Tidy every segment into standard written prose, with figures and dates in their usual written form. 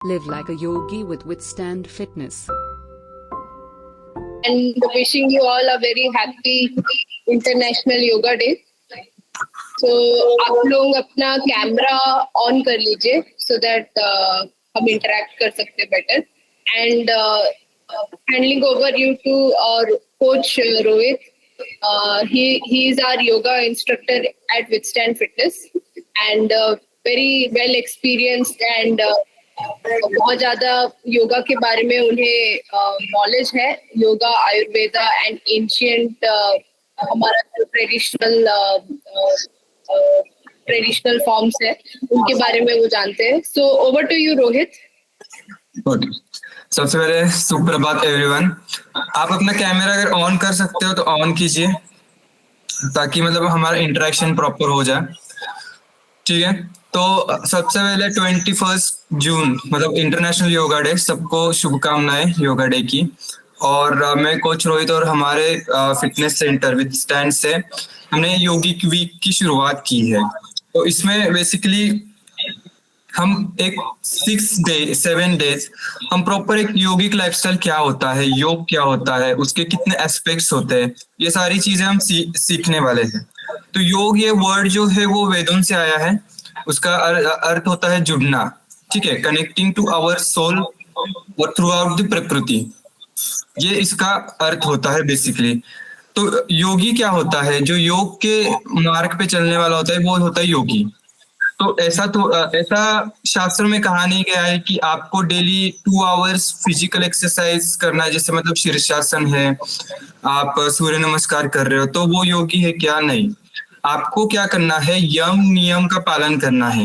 Live like a yogi with Withstand Fitness. And wishing you all a very happy International Yoga Day. So आप लोग अपना camera on कर लीजिए so that हम interact कर सकते better. And handing over you to our coach Rohit. He is our yoga instructor at Withstand Fitness and very well experienced and बहुत ज्यादा योगा के बारे में उन्हें नॉलेज है. योगा, आयुर्वेदा एंड एंशिएंट हमारा जो ट्रेडिशनल फॉर्म्स है उनके बारे में वो जानते हैं. So over to you Rohit. Okay, सबसे पहले सुप्रभात एवरीवन. आप अपना कैमरा अगर ऑन कर सकते हो तो ऑन कीजिए ताकि मतलब हमारा इंटरेक्शन प्रॉपर हो जाए. ठीक है, तो सबसे पहले 21 जून मतलब इंटरनेशनल योगा डे. सबको शुभकामनाएं योगा डे की. और मैं कोच रोहित और हमारे फिटनेस सेंटर विथस्टैंड से हमने योगिक वीक की शुरुआत की है. तो इसमें बेसिकली हम एक 7 डेज हम प्रॉपर एक योगिक लाइफस्टाइल क्या होता है, योग क्या होता है, उसके कितने एस्पेक्ट्स होते हैं, ये सारी चीजें हम सीखने वाले हैं. तो योग ये वर्ड जो है वो वेदों से आया है. उसका अर्थ होता है जुड़ना. ठीक है, कनेक्टिंग टू आवर सोल और थ्रू आउट द प्रकृति, ये इसका अर्थ होता है बेसिकली. तो योगी क्या होता है? जो योग के मार्ग पे चलने वाला होता है वो होता है योगी. तो ऐसा शास्त्र में कहा नहीं गया है कि आपको डेली 2 आवर्स फिजिकल एक्सरसाइज करना है, जैसे मतलब शीर्षासन है, आप सूर्य नमस्कार कर रहे हो तो वो योगी है क्या? नहीं. आपको क्या करना है? यम नियम का पालन करना है.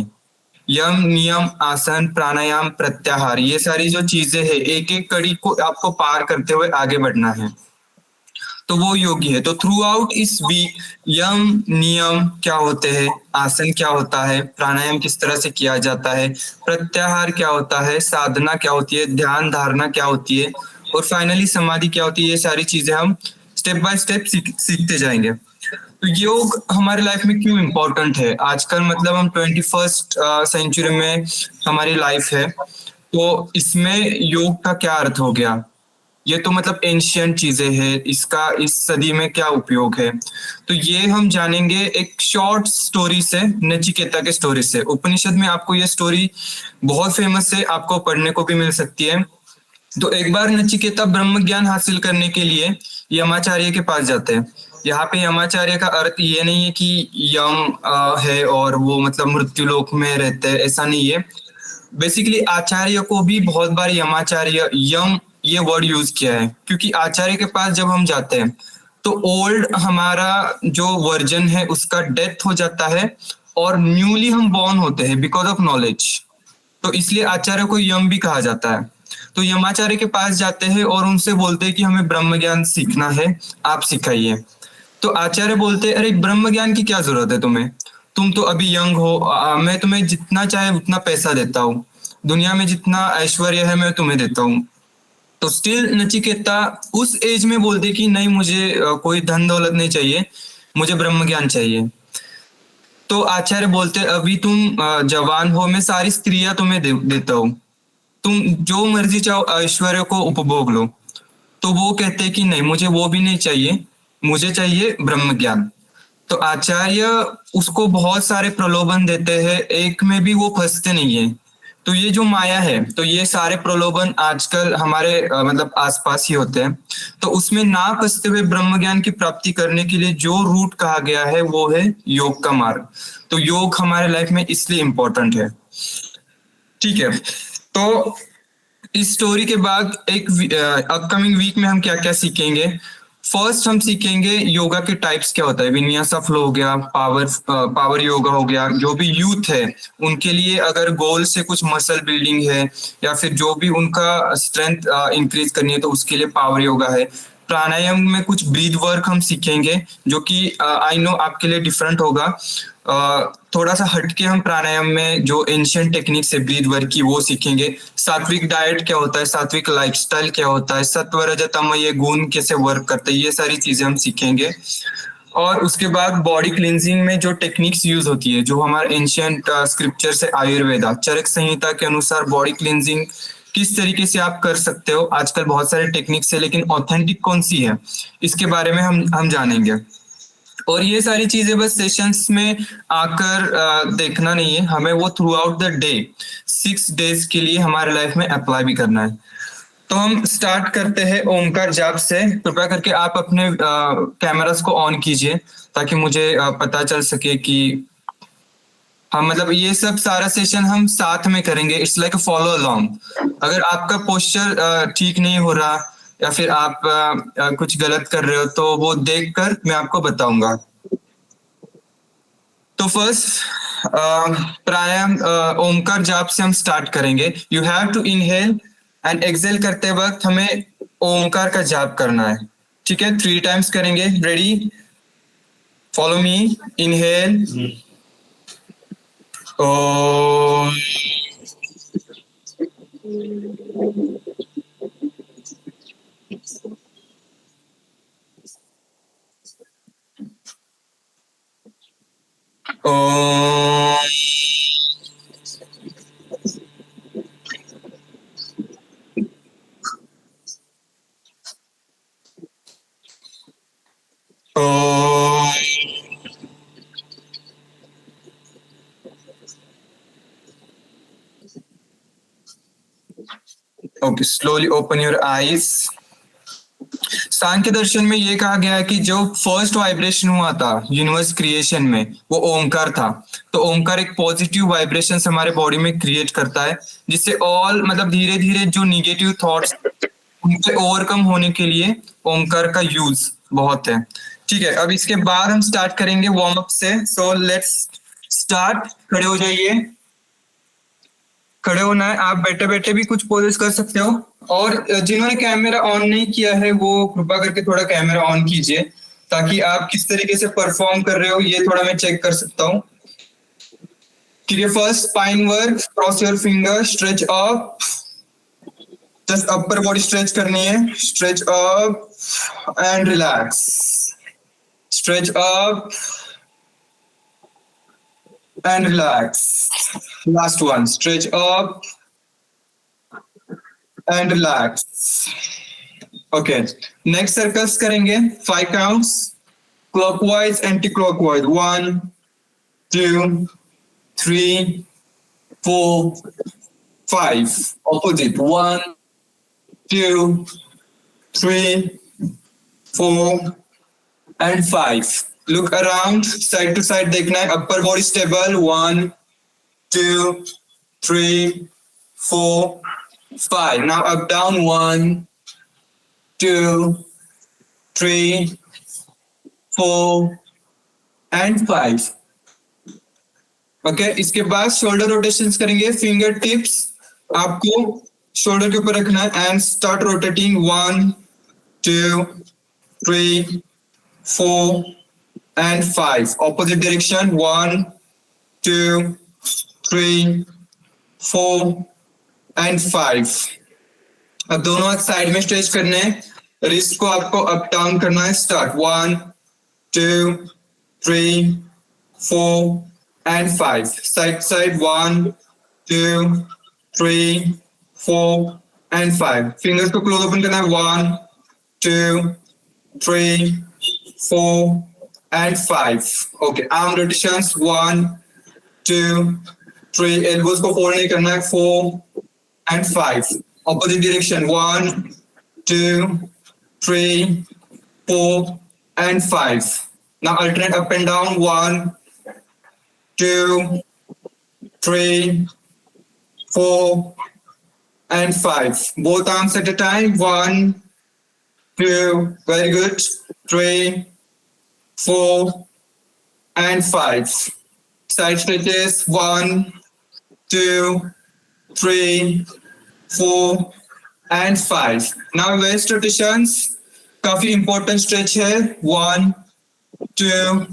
यम नियम, आसन, प्राणायाम, प्रत्याहार, ये सारी जो चीजें हैं एक एक कड़ी को आपको पार करते हुए आगे बढ़ना है, तो वो योगी है. तो थ्रू आउट इस वीक यम नियम क्या होते हैं, आसन क्या होता है, प्राणायाम किस तरह से किया जाता है, प्रत्याहार क्या होता है, साधना क्या होती है, ध्यान धारणा क्या होती है, और फाइनली समाधि क्या होती है, ये सारी चीजें हम स्टेप बाय स्टेप सीखते जाएंगे. तो योग हमारे लाइफ में क्यों इम्पोर्टेंट है? आजकल मतलब हम 21st सेंचुरी में हमारी लाइफ है, तो इसमें योग का क्या अर्थ हो गया? ये तो मतलब एंशिएंट चीजें हैं, इसका इस सदी में क्या उपयोग है? तो ये हम जानेंगे एक शॉर्ट स्टोरी से, नचिकेता के स्टोरी से. उपनिषद में आपको ये स्टोरी बहुत फेमस है, आपको पढ़ने को भी मिल सकती है. तो एक बार नचिकेता ब्रह्म ज्ञान हासिल करने के लिए यमाचार्य के पास जाते हैं. यहाँ पे यमाचार्य का अर्थ ये नहीं है कि यम है और वो मतलब मृत्यु लोक में रहते हैं, ऐसा नहीं है. बेसिकली आचार्य को भी बहुत बार यमाचार्य, यम, ये वर्ड यूज किया है, क्योंकि आचार्य के पास जब हम जाते हैं तो ओल्ड हमारा जो वर्जन है उसका डेथ हो जाता है और न्यूली हम बॉर्न होते हैं बिकॉज ऑफ नॉलेज. तो इसलिए आचार्य को यम भी कहा जाता है. तो यमाचार्य के पास जाते हैं और उनसे बोलते हैं कि हमें ब्रह्म ज्ञान सीखना है, आप सिखाइए. तो आचार्य बोलते हैं, अरे ब्रह्म ज्ञान की क्या जरूरत है तुम्हें, तुम तो अभी यंग हो, मैं तुम्हें जितना चाहे उतना पैसा देता हूँ, दुनिया में जितना ऐश्वर्य है मैं तुम्हें देता हूँ. तो स्टिल नचिकेता उस एज में बोलते कि नहीं, मुझे कोई धन दौलत नहीं चाहिए, मुझे ब्रह्म ज्ञान चाहिए. तो आचार्य बोलते, अभी तुम जवान हो, मैं सारी स्त्रियां तुम्हें देता हूँ, तुम जो मर्जी चाहो ऐश्वर्य को उपभोग लो. तो वो कहते कि नहीं, मुझे वो भी नहीं चाहिए, मुझे चाहिए ब्रह्म ज्ञान. तो आचार्य उसको बहुत सारे प्रलोभन देते हैं, एक में भी वो फंसते नहीं है. तो ये जो माया है, तो ये सारे प्रलोभन आजकल हमारे मतलब आसपास ही होते हैं. तो उसमें ना फंसते हुए ब्रह्म ज्ञान की प्राप्ति करने के लिए जो रूट कहा गया है वो है योग का मार्ग. तो योग हमारे लाइफ में इसलिए इम्पोर्टेंट है. ठीक है, तो इस स्टोरी के बाद एक अपकमिंग वीक में हम क्या क्या सीखेंगे. फर्स्ट हम सीखेंगे योगा के टाइप्स क्या होता है. विन्यासा फ्लो हो गया, पावर योगा हो गया. जो भी यूथ है उनके लिए अगर गोल से कुछ मसल बिल्डिंग है या फिर जो भी उनका स्ट्रेंथ इंक्रीज करनी है तो उसके लिए पावर योगा है. प्राणायाम में कुछ ब्रीथ वर्क हम सीखेंगे जो कि आई नो आपके लिए डिफरेंट होगा. थोड़ा सा हटके हम प्राणायाम में जो एंशिएंट टेक्निक्स है ब्रीथ वर्क की वो सीखेंगे. सात्विक डाइट क्या होता है, सात्विक लाइफस्टाइल क्या होता है, सत्व रज तम ये गुण कैसे वर्क करते हैं, ये सारी चीजें हम सीखेंगे. और उसके बाद बॉडी क्लींजिंग में जो टेक्निक्स यूज होती है, जो हमारे एंशियंट स्क्रिप्चर से आयुर्वेदा चरक संहिता के अनुसार बॉडी क्लींजिंग किस तरीके से आप कर सकते हो। आजकल बहुत सारे टेक्निक्स है, लेकिन ऑथेंटिक कौन सी है इसके बारे में हम जानेंगे। और ये सारी चीजें बस सेशंस में आकर देखना नहीं है, हमें वो through out the day 6 days के लिए हमारे लाइफ में अप्लाई भी करना है। तो हम स्टार्ट करते हैं ओमकार जाप से। कृपया करके आप अपने कैमरास को ऑन कीजिए ताकि मुझे पता चल सके कि हम मतलब ये सब सारा सेशन हम साथ में करेंगे। It's like follow along. अगर आपका पोस्चर ठीक नहीं हो रहा या फिर आप कुछ गलत कर रहे हो तो वो देखकर मैं आपको बताऊंगा। तो फर्स्ट प्राणायाम ओमकार जाप से हम स्टार्ट करेंगे। You have to inhale and exhale करते वक्त हमें ओमकार का जाप करना है, ठीक है। 3 टाइम्स करेंगे। Ready, follow me. Inhale oh, oh, oh, okay, slowly open your eyes. Sankhya दर्शन में ये कहा गया है कि जो फर्स्ट वाइब्रेशन हुआ था यूनिवर्स क्रिएशन में वो ओमकार था। तो ओमकार एक पॉजिटिव वाइब्रेशन हमारे बॉडी में क्रिएट करता है, जिससे ऑल मतलब धीरे धीरे जो निगेटिव थॉट्स उनके ओवरकम होने के लिए ओमकार का यूज बहुत है, ठीक है। अब इसके बाद हम स्टार्ट करेंगे वार्म अप से। So let's start. खड़े हो जाइए। खड़े होना है। आप बैठे बैठे भी कुछ पोजेस कर सकते हो। और जिन्होंने कैमरा ऑन नहीं किया है वो कृपा करके थोड़ा कैमरा ऑन कीजिए ताकि आप किस तरीके से परफॉर्म कर रहे हो ये थोड़ा मैं चेक कर सकता हूँ। कीजिए first spine work, cross your finger, stretch up, just upper body stretch करनी है। Stretch up and relax, stretch up and relax. Last one, stretch up and relax. Okay, next circles करेंगे 5 counts, clockwise, anti-clockwise. 1, 2, 3, 4, 5. Opposite. 1, 2, 3, 4 and 5. Look around, side to side देखना है। Upper body stable. 1, 2, 3, 4, 5. Now up down. 1, 2, 3, 4 and 5. Okay, इसके बाद shoulder rotations करेंगे। Finger tips आपको shoulder के ऊपर रखना है and start rotating. 1, 2, 3, 4 and 5. Opposite direction. 1, 2, 3, 4 and 5. अब दोनों हाथ साइड में स्ट्रेच करने हैं। रिस्ट को आपको अप डाउन करना है। Start. 1, 2, 3, 4 and 5. Side to side. 1, 2, 3, 4 and 5. Fingers को क्लोज ओपन करना है। 1, 2, 3, 4 and 5. Okay, arm rotations. 1, 2, 3. Elbows को fold नहीं करना है। 4 and 5. Opposite direction. 1, 2, 3, 4 and 5. Now alternate up and down. 1, 2, 3, 4 and 5. Both arms at a time. 1, 2. Very good. 3, 4 and 5. Side stretches. 1, 2, 3, 4 and 5. Now waist rotations. काफी important stretch है। 1, 2,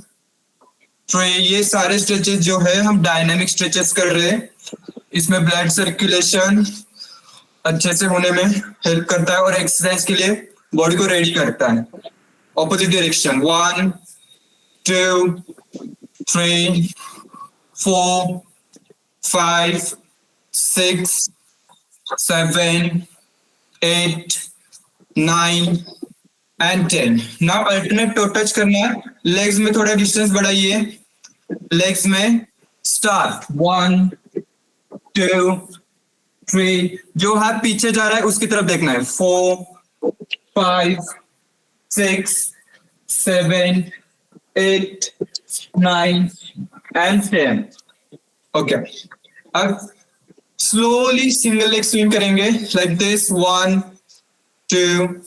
3. ये सारे stretches जो है हम डायनामिक स्ट्रेचेस कर रहे हैं। इसमें ब्लड सर्कुलेशन अच्छे से होने में हेल्प करता है और एक्सरसाइज के लिए बॉडी को रेडी करता है। Opposite direction. 1, 2, 3, 4, 5, 6, 7, 8, 9 and 10. Now alternate toe touch करना है. Legs में थोड़ा distance बढ़ाइए. Legs में start 1, 2, 3. जो हाथ पीछे जा रहा है उसकी तरफ देखना है. 4, 5, 6, 7, 8, 9 and 10. Okay. अब slowly single leg swing करेंगे like this. 1, 2,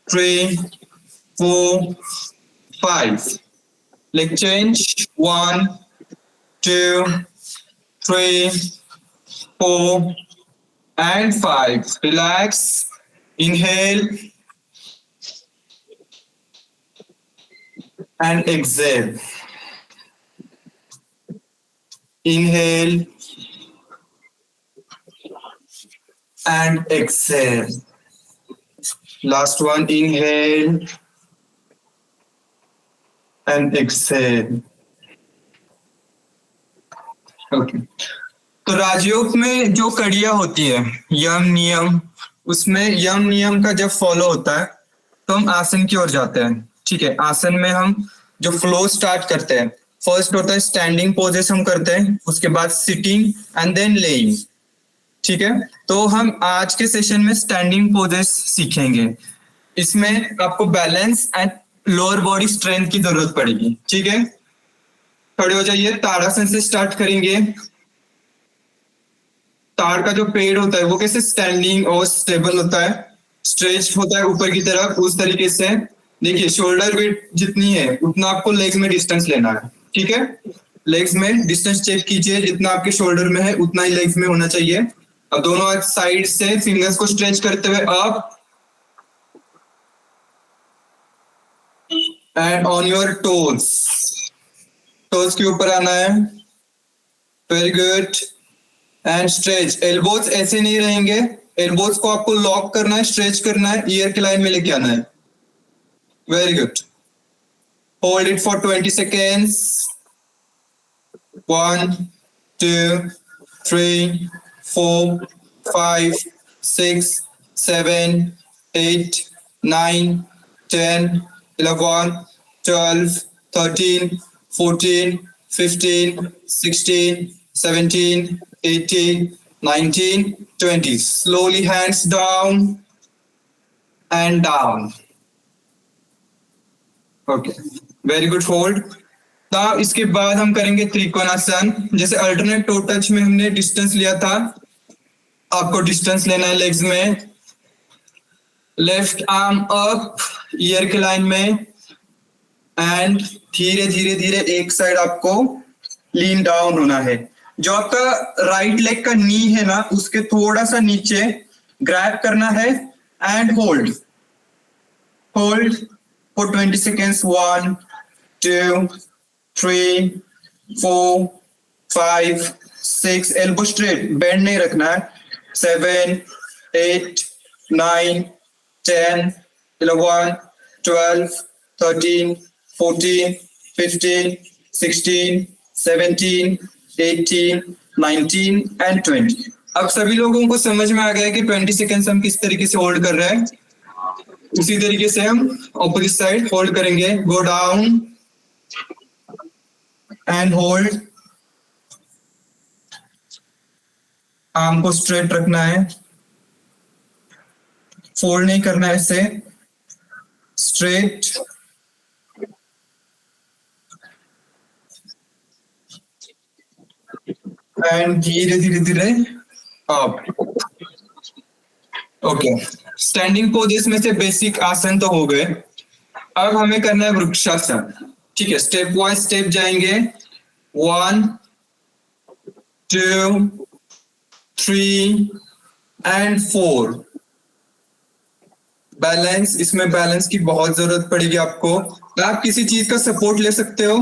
3, 4, 5. Leg change. 1, 2, 3, 4 and 5. Relax. Inhale and exhale. Inhale and exhale. Last one. Inhale and exhale. Okay. तो राजयोग में जो कड़ियां होती है, यम नियम, उसमें यम नियम का जब फॉलो होता है तो हम आसन की ओर जाते हैं. ठीक है. आसन में हम जो फ्लो स्टार्ट करते हैं, फर्स्ट होता है स्टैंडिंग पोजेस हम करते हैं, उसके बाद सिटिंग एंड देन लेइंग. ठीक है. तो हम आज के सेशन में स्टैंडिंग पोजेस सीखेंगे. इसमें आपको balance and lower body strength की जरूरत पड़ेगी. ठीक है. खड़े हो जाइए. ताड़ासन से स्टार्ट करेंगे. ताड़ का जो पेड़ होता है वो कैसे स्टैंडिंग और स्टेबल होता है, स्ट्रेच होता है ऊपर की तरफ, उस तरीके से. देखिए शोल्डर वेट जितनी है उतना आपको लेग्स में डिस्टेंस लेना है. ठीक है. लेग्स में डिस्टेंस चेक कीजिए, जितना आपके शोल्डर में है उतना ही लेग्स में होना चाहिए. अब दोनों साइड से फिंगर्स को स्ट्रेच करते हुए up and on your toes. Toes के ऊपर आना है. Very good. And stretch. Elbows ऐसे नहीं रहेंगे. एल्बोज को आपको लॉक करना है, स्ट्रेच करना है, ईयर के लाइन में लेके आना है. Very good. Hold it for 20 seconds. 1, 2, 3, 4, 5, 6, 7, 8, 9, 10, 11, 12, 13, 14, 15, 16, 17, 18, 19, 20. Slowly hands down and down. Okay. Very good. Hold. तो इसके बाद हम करेंगे त्रिकोणासन. जैसे अल्टरनेट टो टच में हमने डिस्टेंस लिया था, आपको डिस्टेंस लेना है लेग्स में. लेफ्ट आर्म अप ईयर के लाइन में एंड धीरे धीरे धीरे एक साइड आपको लीन डाउन होना है. जो आपका राइट लेग का नी है ना, उसके थोड़ा सा नीचे ग्रैब करना है and hold. Hold for 20 seconds. 1, 2, 3, 4, 5, 6. Elbow straight, bend नहीं रखना है. 7, 8, 9, 10, 11, 12, 13, 14, 15, 16, 17, 18, 19 and 20. अब सभी लोगों को समझ में आ गया कि 20 seconds हम किस तरीके से होल्ड कर रहे हैं. उसी तरीके से हम ऑपोजिट साइड होल्ड करेंगे. Go down and hold. Arm को स्ट्रेट रखना है, फोल्ड नहीं करना है इसे. स्ट्रेट एंड धीरे धीरे धीरे अप. ओके. स्टैंडिंग पोजेस में से बेसिक आसन तो हो गए. अब हमें करना है वृक्षासन. ठीक है. स्टेप वाइज स्टेप जाएंगे. 1, 2, 3 and 4. बैलेंस. इसमें बैलेंस की बहुत जरूरत पड़ेगी आपको. आप किसी चीज का सपोर्ट ले सकते हो,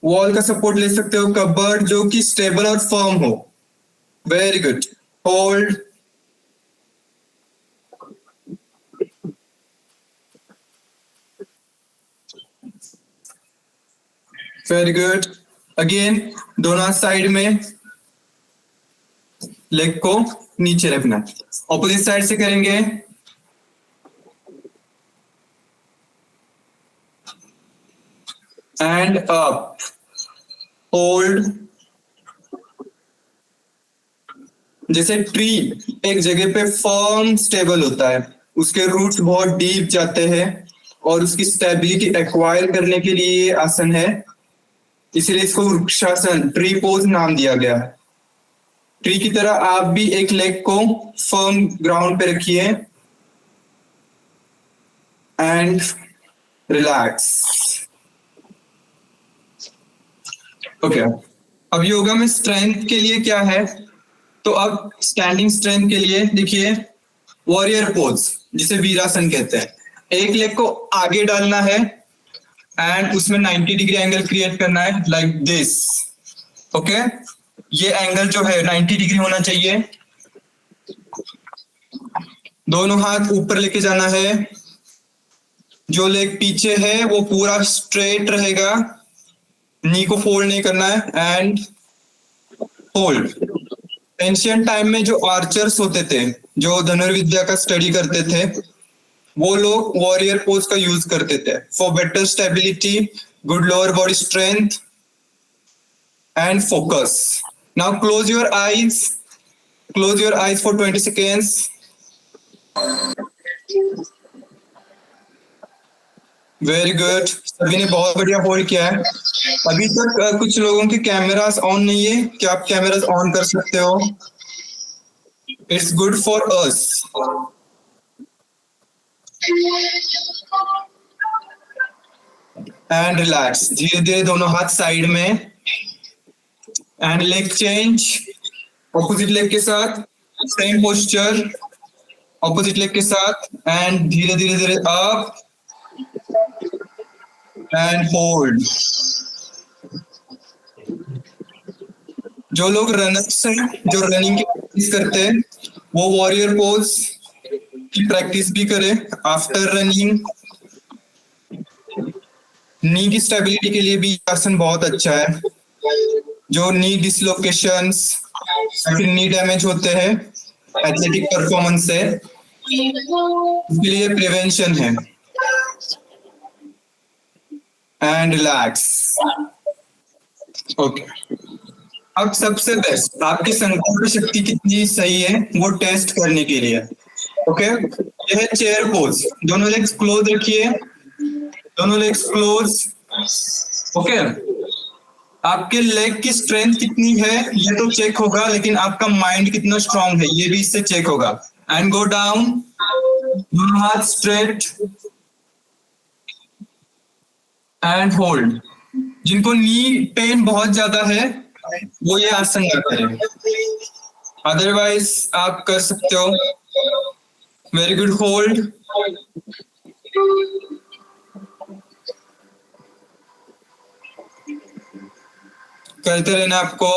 वॉल का सपोर्ट ले सकते हो, कबर्ड, जो कि स्टेबल और फर्म हो. Very good. Hold. Very good. Again दोनों साइड में लेग को नीचे रखना। ऑपोजिट साइड से करेंगे। And up, hold. जैसे ट्री एक जगह पे फर्म स्टेबल होता है, उसके रूट्स बहुत डीप जाते हैं और उसकी स्टेबिलिटी एक्वायर करने के लिए ये आसन है, इसलिए इसको वृक्षासन, ट्री पोज नाम दिया गया है। ट्री की तरह आप भी एक लेग को फर्म ग्राउंड पे रखिए एंड रिलैक्स। ओके, अब योगा में स्ट्रेंथ के लिए क्या है, तो अब स्टैंडिंग स्ट्रेंथ के लिए देखिए वॉरियर पोज, जिसे वीरासन कहते हैं। एक लेग को आगे डालना है एंड उसमें 90 डिग्री एंगल क्रिएट करना है, लाइक दिस। ओके, ये एंगल जो है 90 डिग्री होना चाहिए। दोनों हाथ ऊपर लेके जाना है। जो लेग पीछे है वो पूरा स्ट्रेट रहेगा, नी को फोल्ड नहीं करना है एंड होल्ड। एंशियंट टाइम में जो आर्चर्स होते थे, जो धनुर्विद्या का स्टडी करते थे, वो लोग वॉरियर पोज का यूज करते थे for better stability, good lower body strength and focus. Now close your eyes, close your eyes for 20 seconds। Very good, सभी ने बहुत बढ़िया होल्ड किया है। अभी तक कुछ लोगों के कैमरास ऑन नहीं है, क्या आप कैमरास ऑन कर सकते हो? It's good for us. And relax, धीरे धीरे दोनों हाथ साइड में and leg change, opposite leg के साथ सेम पोस्चर, ऑपोजिट लेग के साथ एंड धीरे धीरे धीरे अप एंड होल्ड। जो लोग रनर्स हैं, जो रनिंग की प्रैक्टिस करते हैं, वो वॉरियर पोज की प्रैक्टिस भी करें आफ्टर रनिंग। नी की स्टेबिलिटी के लिए भी आसन बहुत अच्छा है। जो नी डिसलोकेशंस या फिर नी डैमेज होते हैं एथलेटिक परफॉर्मेंस से, उसके लिए प्रिवेंशन है। And relax. ओके, अब सबसे बेस्ट आपकी संकल्प शक्ति कितनी सही है वो टेस्ट करने के लिए, ओके, यह है चेयर पोज। दोनों लेग्स क्लोज रखिए, दोनों लेग्स क्लोज। ओके, आपके लेग की स्ट्रेंथ कितनी है ये तो चेक होगा, लेकिन आपका माइंड कितना स्ट्रांग है ये भी इससे चेक होगा। एंड गो डाउन, दोनों हाथ स्ट्रेट एंड होल्ड। जिनको नी पेन बहुत ज्यादा है वो ये आसन ना करें, अदरवाइज आप कर सकते हो। Very good, hold. करते रहना आपको।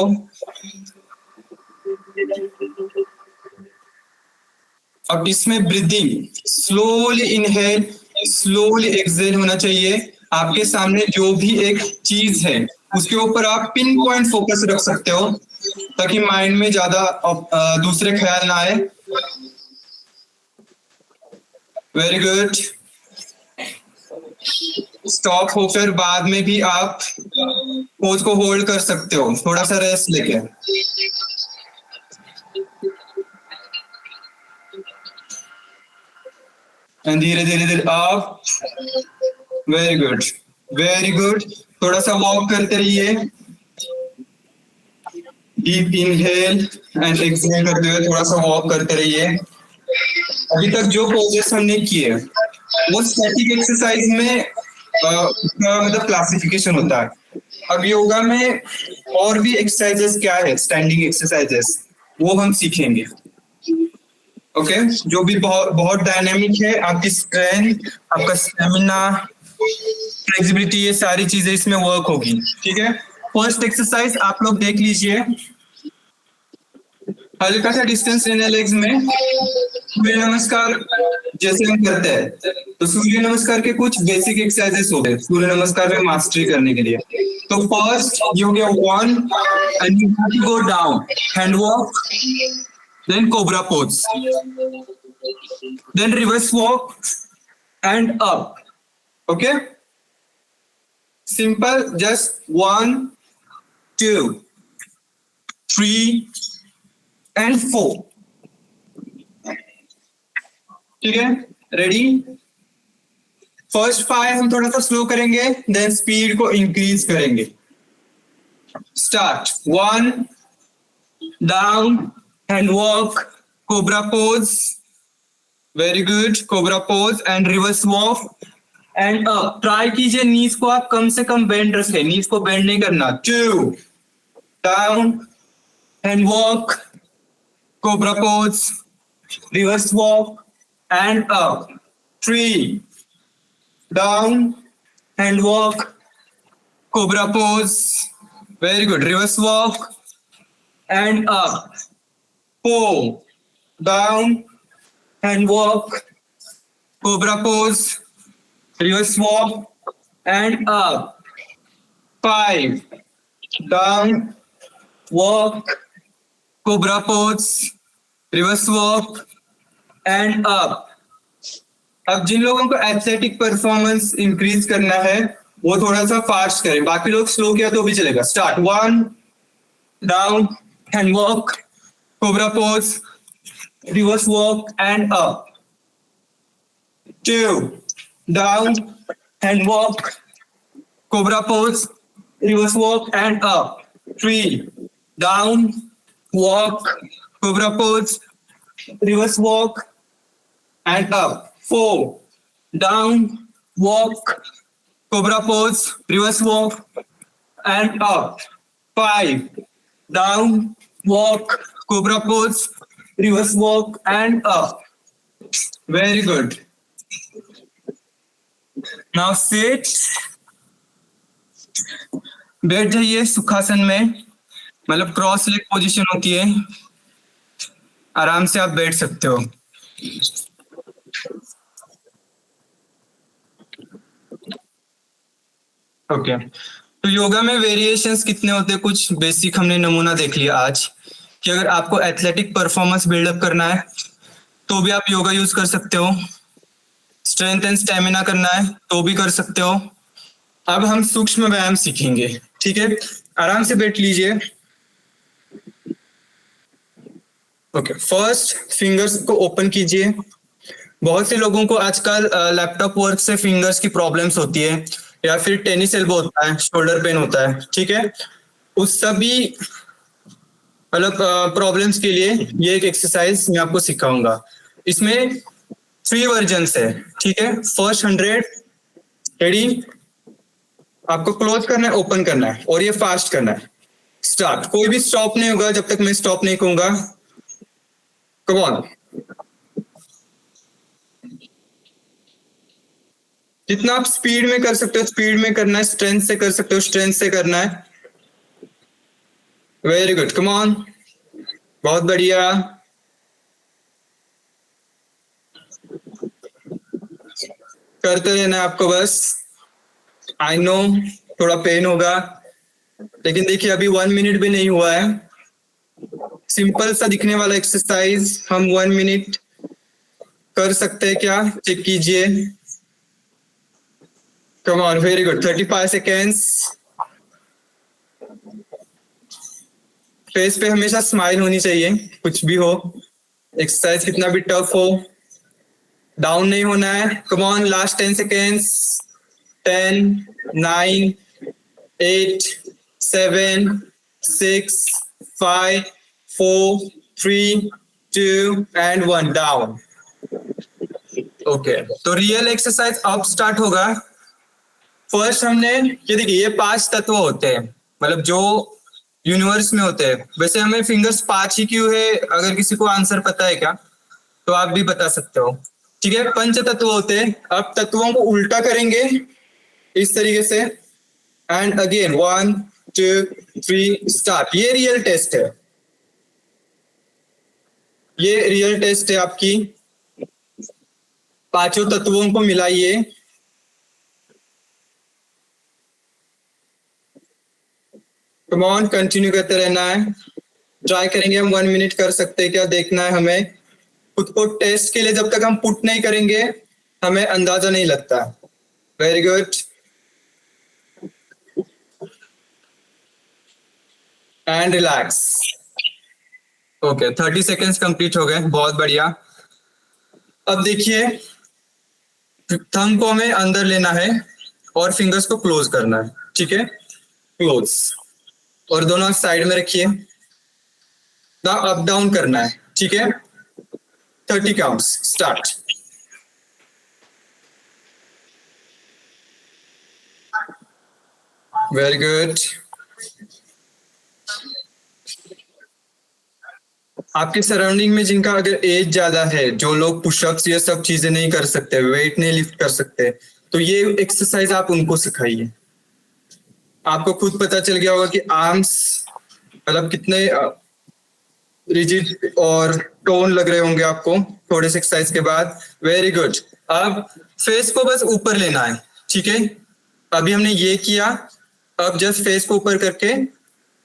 अब इसमें breathing, slowly inhale, slowly exhale होना चाहिए। आपके सामने जो भी एक चीज है उसके ऊपर आप पिन पॉइंट फोकस रख सकते हो, ताकि माइंड में ज्यादा दूसरे ख्याल ना आए। Very good. स्टॉप होकर बाद में भी आप पोज को होल्ड कर सकते हो, थोड़ा सा रेस्ट लेके। धीरे धीरे धीरे आप। Very good, very good. थोड़ा सा वॉक करते रहिए, डीप इनहेल एंड एक्सहेल करते हुए थोड़ा सा वॉक करते रहिए। अभी तक जो पोजेस हमने किए वो स्टैटिक एक्सरसाइज में मतलब क्लासिफिकेशन होता है। अब योगा में और भी एक्सरसाइजेस क्या है, स्टैंडिंग एक्सरसाइजेस, वो हम सीखेंगे। ओके, जो भी बहुत बहुत डायनेमिक है। आपकी स्ट्रेंथ, आपका स्टेमिना, फ्लेक्सिबिलिटी, ये सारी चीजें इसमें वर्क होगी। ठीक है, फर्स्ट एक्सरसाइज आप लोग देख लीजिए। हल्का सा डिस्टेंस लेना लेग्स में, सूर्य नमस्कार जैसे हम करते हैं। तो सूर्य नमस्कार के कुछ बेसिक एक्सरसाइजेस हो गए सूर्य नमस्कार में मास्टरी करने के लिए। तो first you get 1 and you have to go down, hand walk, then cobra pose, then reverse walk and up. Okay, simple, just 1 2 3 and 4। ठीक है, रेडी? फर्स्ट 5 हम थोड़ा सा स्लो करेंगे, देन स्पीड को इंक्रीज करेंगे। Start, 1 down, hand walk, cobra pose, very good, cobra pose and reverse walk and up. Try कीजिए नीज को आप कम से कम बेंड रखें, नीज को बेंड नहीं करना। 2 down, hand walk, cobra pose, reverse walk and up. 3 down and walk, cobra pose, very good, reverse walk and up. 4 down and walk, cobra pose, reverse walk and up. 5 down, walk, cobra pose, reverse walk and up. अब जिन लोगों को athletic performance increase करना है वो थोड़ा सा fast करें, बाकी लोग स्लो किया तो भी चलेगा। Start, 1 down, hand walk, cobra pose, reverse walk and up. 2 down, hand walk, cobra pose, reverse walk and up. 3 down, walk, cobra pose, reverse walk and up. 4 down, walk, cobra pose, reverse walk and up. 5 down, walk, cobra pose, reverse walk and up. Very good. Now sit. बैठ जाइए सुखासन में, मतलब cross leg position होती है, आराम से आप बैठ सकते हो। ओके, तो योगा में वेरिएशंस कितने होते हैं, कुछ बेसिक हमने नमूना देख लिया आज कि अगर आपको एथलेटिक परफॉर्मेंस बिल्डअप करना है तो भी आप योगा यूज कर सकते हो, स्ट्रेंथ एंड स्टेमिना करना है तो भी कर सकते हो। अब हम सूक्ष्म व्यायाम सीखेंगे, ठीक है? आराम से बैठ लीजिए। ओके, फर्स्ट फिंगर्स को ओपन कीजिए। बहुत से लोगों को आजकल लैपटॉप वर्क से फिंगर्स की प्रॉब्लम्स होती है, या फिर टेनिस एल्बो होता है, शोल्डर पेन होता है, ठीक है? उस सभी मतलब प्रॉब्लम्स के लिए ये एक एक्सरसाइज मैं आपको सिखाऊंगा। इसमें 3 वर्जन्स है, ठीक है? First 100, ready? आपको क्लोज करना है, ओपन करना है और ये फास्ट करना है। स्टार्ट, कोई भी स्टॉप नहीं होगा जब तक मैं स्टॉप नहीं कहूंगा। Come on. जितना आप स्पीड में कर सकते हो स्पीड में करना है, स्ट्रेंथ से कर सकते हो स्ट्रेंथ से करना है। वेरी गुड, कम ऑन, बहुत बढ़िया। करते रहना आपको बस। आई नो थोड़ा पेन होगा, लेकिन देखिए अभी 1 मिनट भी नहीं हुआ है। सिंपल सा दिखने वाला एक्सरसाइज हम 1 मिनट कर सकते हैं क्या, चेक कीजिए। Come on, very good, 35 seconds. Face पे हमेशा स्माइल होनी चाहिए, कुछ भी हो, एक्सरसाइज कितना भी टफ हो, डाउन नहीं होना है। Come on, last 10 seconds. 10 9 8 7 6 5 4 3 2 and 1 down. Okay, तो रियल एक्सरसाइज अब स्टार्ट होगा। फर्स्ट हमने ये देखिए, ये 5 तत्व होते हैं, मतलब जो यूनिवर्स में होते हैं। वैसे हमें फिंगर्स 5 ही क्यों है, अगर किसी को आंसर पता है क्या तो आप भी बता सकते हो, ठीक है? 5 तत्व होते हैं। अब तत्वों को उल्टा करेंगे इस तरीके से, एंड अगेन 1 2 3 स्टार्ट। ये रियल टेस्ट है, ये रियल टेस्ट है आपकी। पांचों तत्वों को मिलाइए। कम ऑन, कंटिन्यू करते रहना है। ट्राई करेंगे हम 1 मिनट कर सकते हैं क्या, देखना है हमें। खुद को टेस्ट के लिए जब तक हम पुट नहीं करेंगे हमें अंदाजा नहीं लगता। Very good and relax. Okay, 30 seconds complete हो गए, बहुत बढ़िया। अब देखिए, थंब को हमें अंदर लेना है और फिंगर्स को क्लोज करना है, ठीक है, क्लोज। और दोनों साइड में रखिए, अप डाउन करना है, ठीक है। 30 काउंट्स, स्टार्ट। Very good. आपके सराउंडिंग में जिनका अगर एज ज्यादा है, जो लोग पुशअप्स ये सब चीजें नहीं कर सकते, वेट नहीं लिफ्ट कर सकते, तो ये एक्सरसाइज आप उनको सिखाइए। आपको खुद पता चल गया होगा कि आर्म्स मतलब कितने रिजिड और टोन लग रहे होंगे आपको थोड़े से एक्सरसाइज के बाद। Very good. अब फेस को बस ऊपर लेना है, ठीक है। अभी हमने ये किया, अब जस्ट फेस को ऊपर करके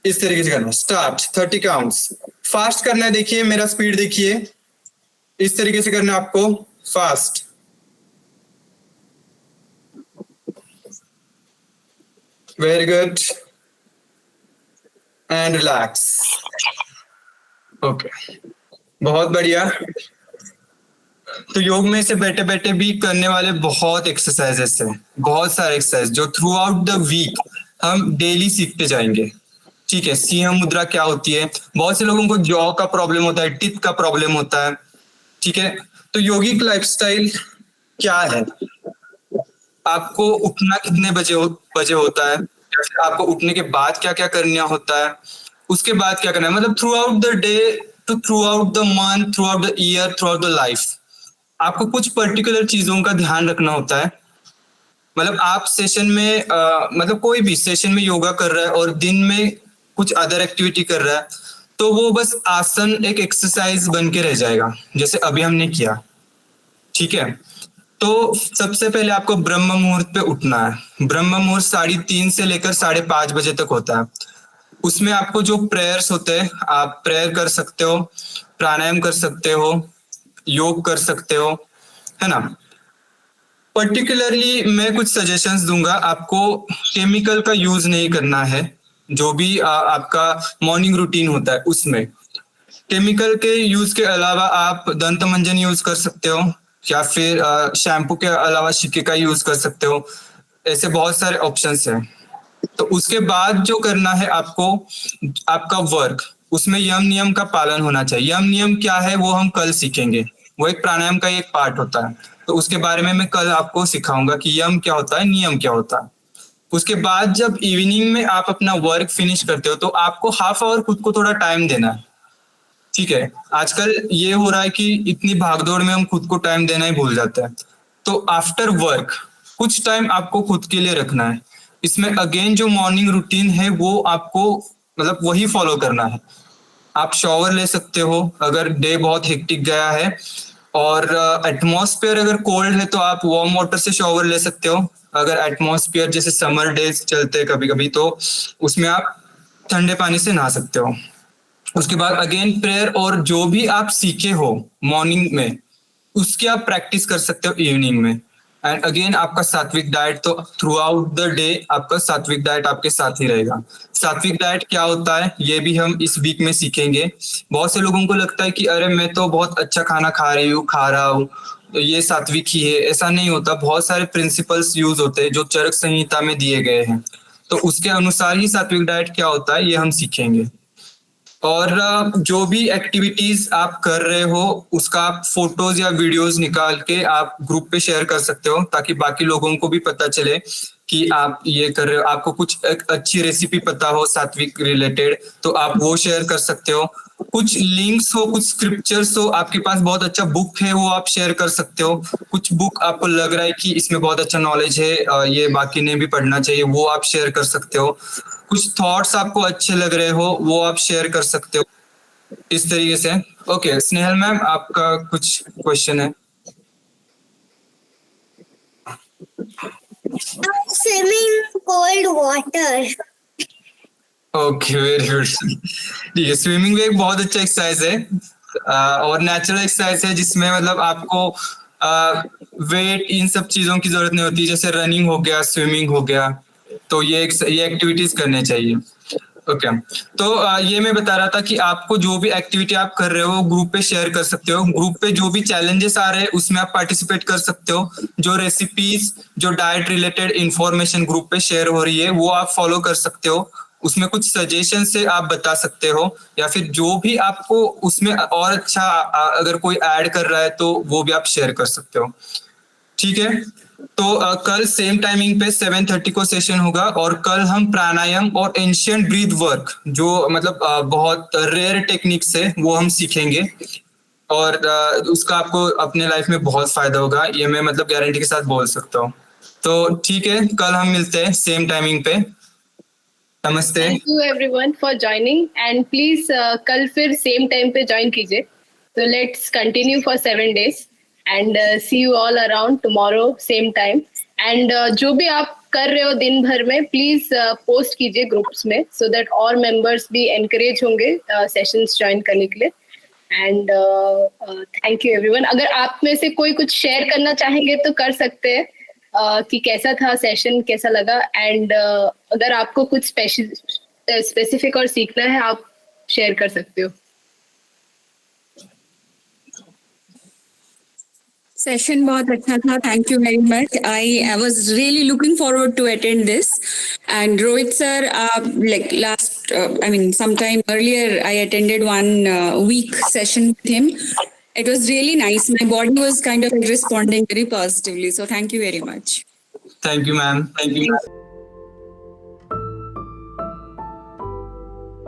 इस तरीके से करना। Start, 30 counts. फास्ट करना है, देखिए मेरा स्पीड देखिए, इस तरीके से करना है आपको, fast. Very good and relax. Okay, बहुत बढ़िया। तो योग में से बैठे बैठे भी करने वाले बहुत एक्सरसाइजेस हैं, बहुत सारे एक्सरसाइज जो थ्रू आउट द वीक हम डेली सीखते जाएंगे, ठीक है। सिंह मुद्रा क्या होती है, बहुत से लोगों को जॉ का प्रॉब्लम होता है, टिप का प्रॉब्लम होता है, ठीक है। तो योगिक लाइफस्टाइल क्या है, आपको उठना कितने बजे होता है, आपको उठने के बाद क्या क्या करना होता है, उसके बाद क्या करना है, मतलब throughout the day to throughout the month, throughout the year, throughout the life आपको कुछ पर्टिकुलर चीजों का ध्यान रखना होता है। मतलब आप सेशन में मतलब कोई भी सेशन में योगा कर रहा है और दिन में कुछ अदर एक्टिविटी कर रहा है, तो वो बस आसन एक एक्सरसाइज बन के रह जाएगा, जैसे अभी हमने किया, ठीक है। तो सबसे पहले आपको ब्रह्म मुहूर्त पे उठना है। ब्रह्म मुहूर्त 3:30 से लेकर 5:30 बजे तक होता है। उसमें आपको जो प्रेयर्स होते हैं, आप प्रेयर कर सकते हो, प्राणायाम कर सकते हो, योग कर सकते हो, है ना। पर्टिकुलरली मैं कुछ सजेशंस दूंगा आपको। केमिकल का यूज नहीं करना है, जो भी आपका मॉर्निंग रूटीन होता है उसमें। केमिकल के यूज के अलावा आप दंत मंजन यूज कर सकते हो, या फिर शैम्पू के अलावा सिक्के का यूज कर सकते हो। ऐसे बहुत सारे ऑप्शंस हैं। तो उसके बाद जो करना है आपको, आपका वर्क, उसमें यम नियम का पालन होना चाहिए। यम नियम क्या है वो हम कल सीखेंगे, वो एक प्राणायाम का एक पार्ट होता है, तो उसके बारे में मैं कल आपको सिखाऊंगा कि यम क्या होता है, नियम क्या होता है। उसके बाद जब इवनिंग में आप अपना वर्क फिनिश करते हो तो आपको हाफ आवर खुद को थोड़ा टाइम देना है, ठीक है। आजकल ये हो रहा है कि इतनी भागदौड़ में हम खुद को टाइम देना ही भूल जाते हैं। तो आफ्टर वर्क कुछ टाइम आपको खुद के लिए रखना है। इसमें अगेन जो मॉर्निंग रूटीन है वो आपको मतलब वही फॉलो करना है। आप शॉवर ले सकते हो अगर डे बहुत हेक्टिक गया है, और एटमॉस्फेयर अगर कोल्ड है तो आप वार्म वाटर से शॉवर ले सकते हो। अगर एटमॉस्फेयर जैसे समर डेज चलते हैं कभी कभी, तो उसमें आप ठंडे पानी से नहा सकते हो। उसके बाद अगेन प्रेयर, और जो भी आप सीखे हो मॉर्निंग में उसकी आप प्रैक्टिस कर सकते हो इवनिंग में। एंड अगेन आपका सात्विक डाइट, तो थ्रू आउट द डे आपका सात्विक डाइट आपके साथ ही रहेगा। सात्विक डाइट क्या होता है ये भी हम इस वीक में सीखेंगे। बहुत से लोगों को लगता है कि अरे मैं तो बहुत अच्छा खाना खा रहा हूँ, तो ये सात्विक ही है। ऐसा नहीं होता, बहुत सारे प्रिंसिपल्स यूज होते हैं जो चरक संहिता में दिए गए हैं, तो उसके अनुसार ही सात्विक डाइट क्या होता है ये हम सीखेंगे। और जो भी एक्टिविटीज आप कर रहे हो उसका आप फोटोज या वीडियोस निकाल के आप ग्रुप पे शेयर कर सकते हो, ताकि बाकी लोगों को भी पता चले कि आप ये कर रहे हो। आपको कुछ एक अच्छी रेसिपी पता हो सात्विक रिलेटेड तो आप वो शेयर कर सकते हो। कुछ लिंक्स हो, कुछ स्क्रिप्चर्स हो, आपके पास बहुत अच्छा बुक है वो आप शेयर कर सकते हो। कुछ बुक आपको लग रहा है कि इसमें बहुत अच्छा नॉलेज है, ये बाकी ने भी पढ़ना चाहिए, वो आप शेयर कर सकते हो। कुछ थॉट्स आपको अच्छे लग रहे हो वो आप शेयर कर सकते हो, इस तरीके से। ओके स्नेहल मैम, आपका कुछ क्वेश्चन है? Swimming cold water. Okay, very good. ठीक है, स्विमिंग भी एक बहुत अच्छा एक्सरसाइज है और नेचुरल एक्सरसाइज है जिसमें मतलब आपको वेट इन सब चीजों की जरूरत नहीं होती, जैसे रनिंग हो गया, स्विमिंग हो गया, तो ये एक्टिविटीज करने चाहिए। ओके, तो ये मैं बता रहा था कि आपको जो भी एक्टिविटी आप कर रहे हो ग्रुप पे शेयर कर सकते हो। ग्रुप पे जो भी चैलेंजेस आ रहे हैं उसमें आप पार्टिसिपेट कर सकते हो। जो रेसिपीज, जो डाइट रिलेटेड इंफॉर्मेशन ग्रुप पे शेयर हो रही है वो आप फॉलो कर सकते हो। उसमें कुछ सजेशन से आप बता सकते हो, या फिर जो भी आपको उसमें और अच्छा अगर कोई ऐड कर रहा है तो वो भी आप शेयर कर सकते हो। ठीक है, तो कल सेम टाइमिंग पे 7:30 को सेशन होगा और कल हम प्राणायाम और एंशिएंट ब्रीथ वर्क, जो मतलब बहुत रेयर टेक्निक्स है, वो हम सीखेंगे और उसका आपको अपने लाइफ में बहुत फायदा होगा, ये मैं मतलब गारंटी के साथ बोल सकता हूँ। तो ठीक है, कल हम मिलते हैं सेम टाइमिंग पे। नमस्ते। Thank you everyone for joining and please कल फिर सेम टाइम पे ज्वाइन कीजिए। तो let's continue for 7 days and see you all around tomorrow same time. And जो भी आप कर रहे हो दिन भर में प्लीज पोस्ट कीजिए ग्रुप्स में, सो दैट और मेंबर्स भी एनकरेज होंगे सेशंस ज्वाइन करने के लिए। And thank you everyone. अगर आप में से कोई कुछ शेयर करना चाहेंगे तो कर सकते हैं कि कैसा था सेशन, कैसा लगा। एंड अगर आपको कुछ स्पेसिफिक और सीखना है आप शेयर कर सकते हो। सेशन बहुत अच्छा था, thank you very much. I was really looking forward to attend this. And Rohit sir, like last, sometime earlier, I attended one week session with him. It was really nice. My body was kind of responding very positively. So thank you very much. Thank you ma'am. Thank you.